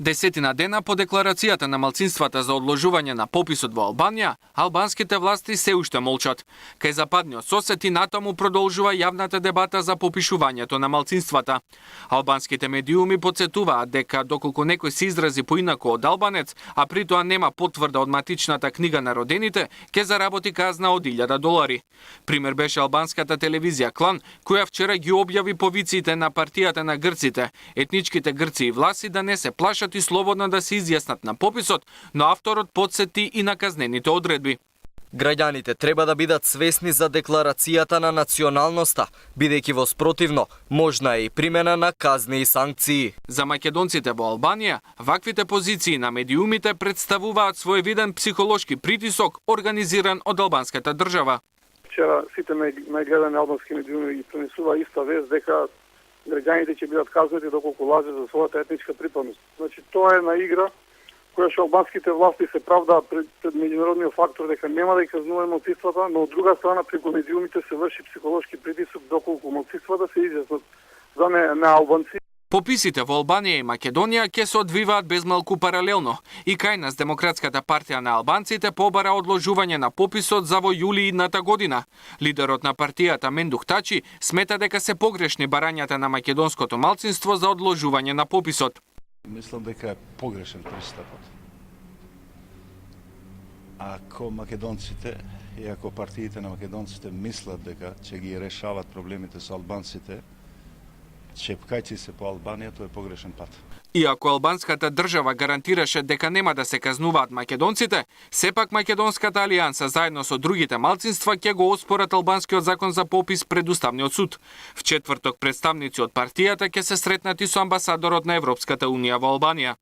Десетина дена по декларацијата на малцинствата за одложување на пописот во Албанија, албанските власти се уште молчат. Кај западниот сосед и натаму продолжува јавната дебата за попишувањето на малцинствата. Албанските медиуми потсетуваат дека доколку некој се изрази поинаку од албанец, а при тоа нема потврда од матичната книга на родените, ќе заработи казна од $1000. Пример беше албанската телевизија Клан, која вчера ги објави повициите на партијата на грците, етничките грци и власи да не се плашат и слободно да се изјаснат на пописот, но авторот потсети и на казнените одредби. Граѓаните треба да бидат свесни за декларацијата на националноста, бидејќи во спротивно можна е и примена на казни и санкции. За македонците во Албанија, ваквите позиции на медиумите представуваат своевиден психолошки притисок организиран од албанската држава. Вчера сите најгледани албански медиуми ги пренесува иста вест дека граѓаните ќе бидат казнети доколку лаже за својата етничка припадност. Значи тоа е на игра која што албанските власти се правдаат пред меѓународниот фактор дека нема да ги казнуваат малцинствата, но од друга страна преку медиумите се врши психолошки притисок доколку малцинствата се изјаснат за не албанци. Пописите во Албанија и Македонија ќе се одвиваат безмалку паралелно и кај нас Демократската партија на албанците побара одложување на пописот за во јули идната година. Лидерот на партијата Мендух Тачи смета дека се погрешни барањата на македонското малцинство за одложување на пописот. Мислам дека е погрешен пристапот. Ако македонците и ако партиите на македонците мислат дека ќе ги решават проблемите со албанците, чепкајќи се по Албанија, тоа е погрешен пат. Иако албанската држава гарантираше дека нема да се казнуваат македонците, сепак Македонската алијанса заедно со другите малцинства ќе го оспорат албанскиот закон за попис пред Уставниот суд. В четврток представници од партијата ќе се сретнат и со амбасадорот на Европската унија во Албанија.